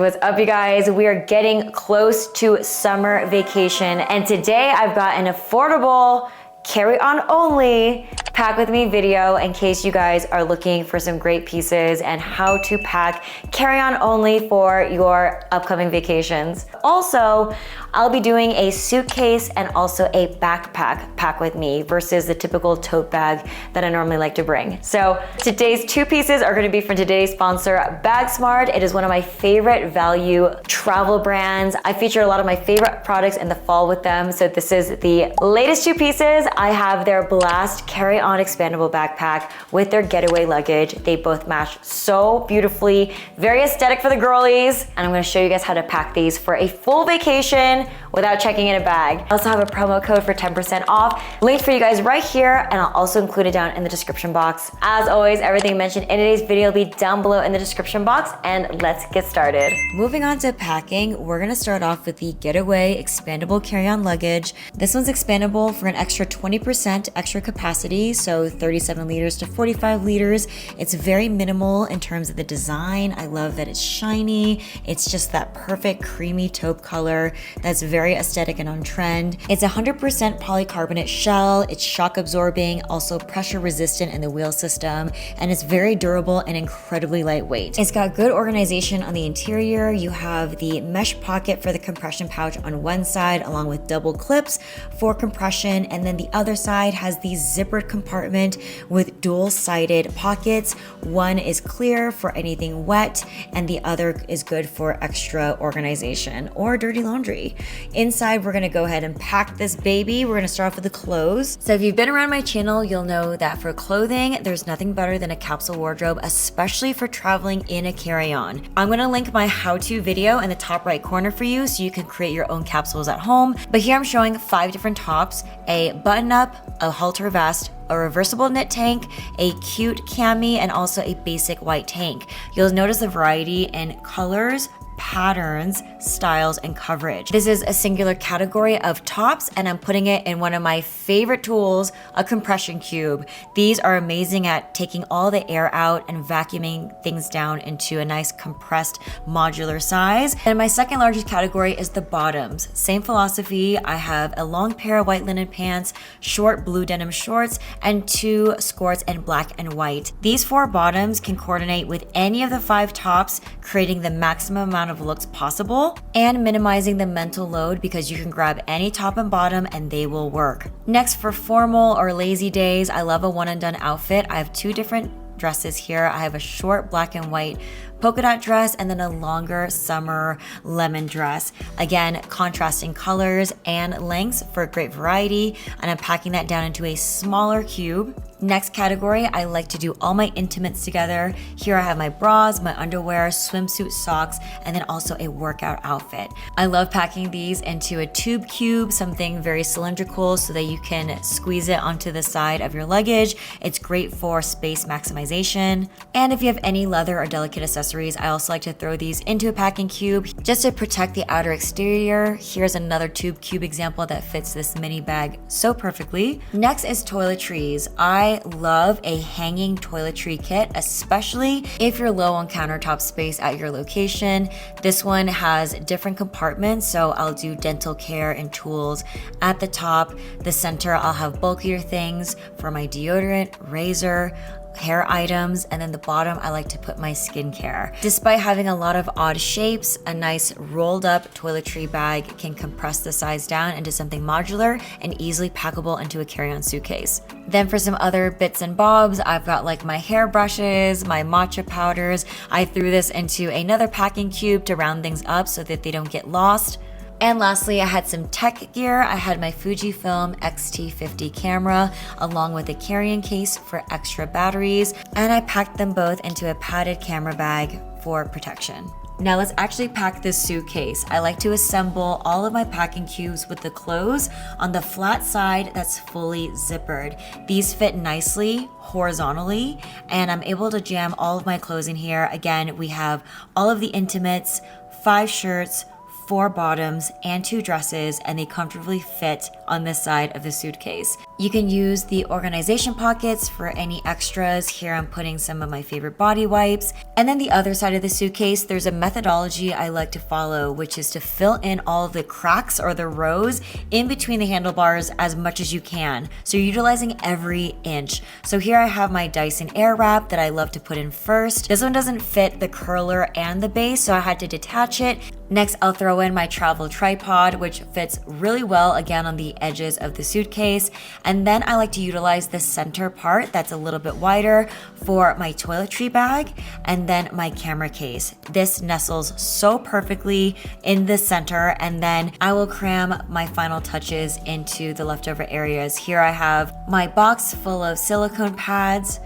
What's up, you guys? We are getting close to summer vacation, and today I've got an affordable carry-on only pack with me video in case you guys are looking for some great pieces and how to pack carry-on only for your upcoming vacations. Also, I'll be doing a suitcase and also a backpack pack with me versus the typical tote bag that I normally like to bring. So today's two pieces are going to be from today's sponsor, BagSmart. It is one of my favorite value travel brands. I feature a lot of my favorite products in the fall with them. So this is the latest two pieces. I have their Blast carry-on expandable backpack with their getaway luggage. They both match so beautifully, very aesthetic for the girlies. And I'm going to show you guys how to pack these for a full vacation without checking in a bag. I also have a promo code for 10% off, linked for you guys right here, and I'll also include it down in the description box. As always, everything mentioned in today's video will be down below in the description box, and let's get started. Moving on to packing, we're gonna start off with the Getaway expandable carry-on luggage. This one's expandable for an extra 20% extra capacity, so 37 liters to 45 liters. It's very minimal in terms of the design. I love that it's shiny. It's just that perfect creamy taupe color that's very aesthetic and on trend. It's 100% polycarbonate shell. It's shock absorbing, also pressure resistant in the wheel system, and it's very durable and incredibly lightweight. It's got good organization on the interior. You have the mesh pocket for the compression pouch on one side, along with double clips for compression, and then the other side has the zippered compartment with dual-sided pockets. One is clear for anything wet, and the other is good for extra organization or dirty laundry. Inside, we're gonna go ahead and pack this baby. We're gonna start off with the clothes. So if you've been around my channel, you'll know that for clothing, there's nothing better than a capsule wardrobe, especially for traveling in a carry-on. I'm gonna link my how-to video in the top right corner for you so you can create your own capsules at home. But here I'm showing 5 different tops: a button-up, a halter vest, a reversible knit tank, a cute cami, and also a basic white tank. You'll notice the variety in colors, patterns, styles, and coverage. This is a singular category of tops, and I'm putting it in one of my favorite tools, a compression cube. These are amazing at taking all the air out and vacuuming things down into a nice compressed modular size. And my second largest category is the bottoms. Same philosophy. I have a long pair of white linen pants, short blue denim shorts, and 2 skirts in black and white. These 4 bottoms can coordinate with any of the 5 tops, creating the maximum amount of looks possible and minimizing the mental load because you can grab any top and bottom and they will work. Next, for formal or lazy days, I love a one and done outfit. I have 2 different dresses here. I have a short black and white polka dot dress and then a longer summer lemon dress. Again, contrasting colors and lengths for great variety, and I'm packing that down into a smaller cube. Next category, I like to do all my intimates together. Here I have my bras, my underwear, swimsuit, socks, and then also a workout outfit. I love packing these into a tube cube, something very cylindrical so that you can squeeze it onto the side of your luggage. It's great for space maximization. And if you have any leather or delicate accessories, I also like to throw these into a packing cube just to protect the outer exterior. Here's another tube cube example that fits this mini bag so perfectly. Next is toiletries. I love a hanging toiletry kit, especially if you're low on countertop space at your location. This one has different compartments, so I'll do dental care and tools at the top. The center, I'll have bulkier things for my deodorant, razor, hair items, and then the bottom I like to put my skincare. Despite having a lot of odd shapes, a nice rolled up toiletry bag can compress the size down into something modular and easily packable into a carry-on suitcase. Then for some other bits and bobs, I've got like my hair brushes, my matcha powders. I threw this into another packing cube to round things up so that they don't get lost. And lastly, I had some tech gear. I had my Fujifilm X-T50 camera, along with a carrying case for extra batteries, and I packed them both into a padded camera bag for protection. Now let's actually pack this suitcase. I like to assemble all of my packing cubes with the clothes on the flat side that's fully zippered. These fit nicely horizontally, and I'm able to jam all of my clothes in here. Again, we have all of the intimates, 5 shirts, 4 bottoms and 2 dresses, and they comfortably fit on this side of the suitcase. You can use the organization pockets for any extras. Here I'm putting some of my favorite body wipes. And then the other side of the suitcase, there's a methodology I like to follow, which is to fill in all of the cracks or the rows in between the handlebars as much as you can. So you're utilizing every inch. So here I have my Dyson Airwrap that I love to put in first. This one doesn't fit the curler and the base, so I had to detach it. Next, I'll throw in my travel tripod, which fits really well again on the edges of the suitcase. And then I like to utilize the center part that's a little bit wider for my toiletry bag and then my camera case. This nestles so perfectly in the center, and then I will cram my final touches into the leftover areas. Here I have my box full of silicone pads,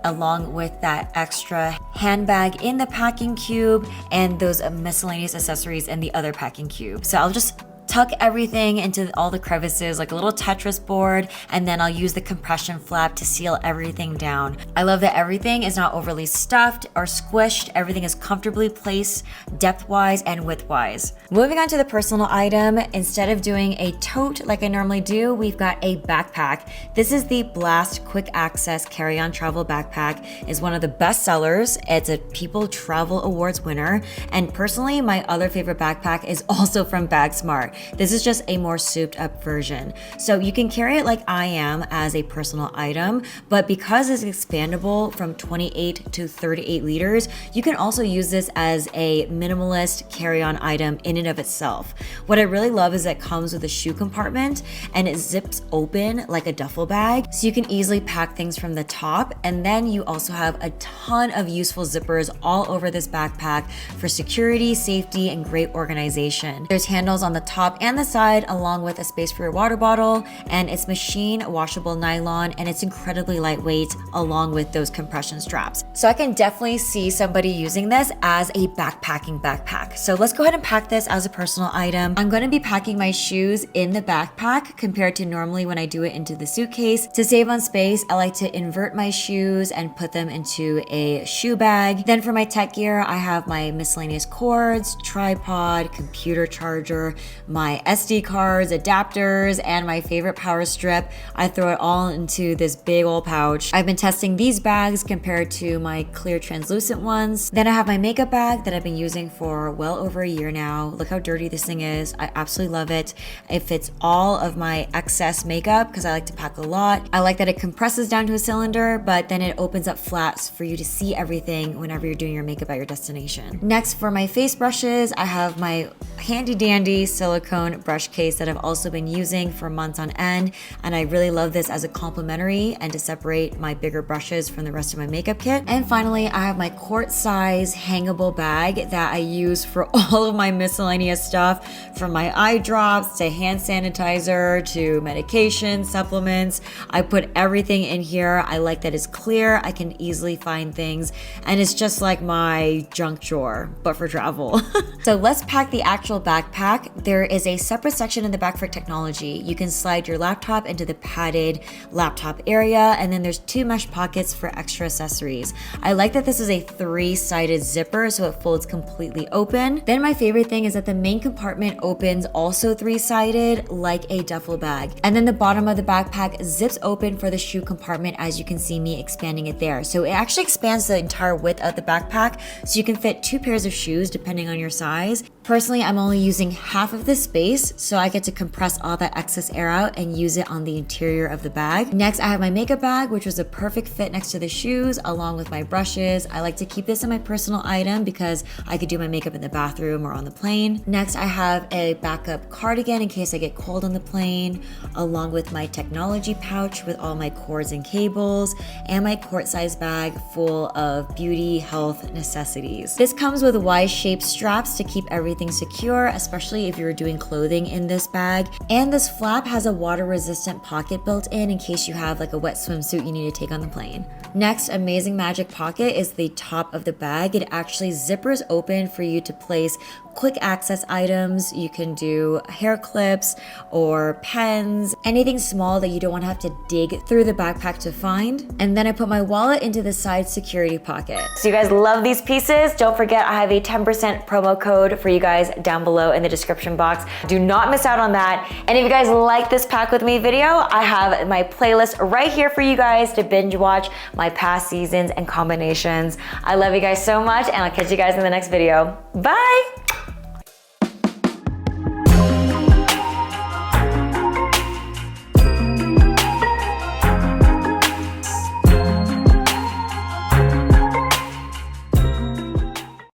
along with that extra handbag in the packing cube and those miscellaneous accessories in the other packing cube. So I'll just tuck everything into all the crevices like a little Tetris board, and then I'll use the compression flap to seal everything down. I love that everything is not overly stuffed or squished. Everything is comfortably placed depth-wise and width-wise. Moving on to the personal item, instead of doing a tote like I normally do, we've got a backpack. This is the Blast Quick Access Carry-On Travel Backpack. It's one of the best sellers. It's a People Travel Awards winner. And personally, my other favorite backpack is also from BagSmart. This is just a more souped up version. So you can carry it like I am as a personal item, but because it's expandable from 28 to 38 liters, you can also use this as a minimalist carry-on item in and of itself. What I really love is that it comes with a shoe compartment and it zips open like a duffel bag, so you can easily pack things from the top. And then you also have a ton of useful zippers all over this backpack for security, safety, and great organization. There's handles on the top and the side, along with a space for your water bottle, and it's machine washable nylon, and it's incredibly lightweight along with those compression straps. So I can definitely see somebody using this as a backpacking backpack. So let's go ahead and pack this as a personal item. I'm going to be packing my shoes in the backpack compared to normally when I do it into the suitcase. To save on space, I like to invert my shoes and put them into a shoe bag. Then for my tech gear, I have my miscellaneous cords, tripod, computer charger, my SD cards, adapters, and my favorite power strip. I throw it all into this big old pouch. I've been testing these bags compared to my clear translucent ones. Then I have my makeup bag that I've been using for well over a year now. Look how dirty this thing is. I absolutely love it. It fits all of my excess makeup because I like to pack a lot. I like that it compresses down to a cylinder, but then it opens up flaps for you to see everything whenever you're doing your makeup at your destination. Next, for my face brushes, I have my handy dandy silicone brush case that I've also been using for months on end, and I really love this as a complimentary and to separate my bigger brushes from the rest of my makeup kit. And finally, I have my quart size hangable bag that I use for all of my miscellaneous stuff, from my eye drops to hand sanitizer to medication, supplements. I put everything in here. I like that it's clear. I can easily find things, and it's just like my junk drawer, but for travel. So let's pack the actual backpack. There is a separate section in the back for technology. You can slide your laptop into the padded laptop area, and then there's 2 mesh pockets for extra accessories. I like that this is a 3-sided zipper, so it folds completely open. Then my favorite thing is that the main compartment opens also 3-sided like a duffel bag. And then the bottom of the backpack zips open for the shoe compartment, as you can see me expanding it there. So it actually expands the entire width of the backpack, so you can fit 2 pairs of shoes depending on your size. Personally, I'm only using half of the space, so I get to compress all that excess air out and use it on the interior of the bag. Next, I have my makeup bag, which was a perfect fit next to the shoes, along with my brushes. I like to keep this in my personal item because I could do my makeup in the bathroom or on the plane. Next, I have a backup cardigan in case I get cold on the plane, along with my technology pouch with all my cords and cables, and my quart-sized bag full of beauty, health necessities. This comes with Y-shaped straps to keep everything secure, especially if you're doing clothing in this bag. And this flap has a water-resistant pocket built in case you have like a wet swimsuit you need to take on the plane. Next, Amazing Magic Pocket is the top of the bag. It actually zippers open for you to place quick access items. You can do hair clips or pens, anything small that you don't want to have to dig through the backpack to find. And then I put my wallet into the side security pocket. So you guys love these pieces? Don't forget I have a 10% promo code for you guys down below in the description box. Do not miss out on that. And if you guys like this pack with me video, I have my playlist right here for you guys to binge watch my past seasons and combinations. I love you guys so much, and I'll catch you guys in the next video. Bye!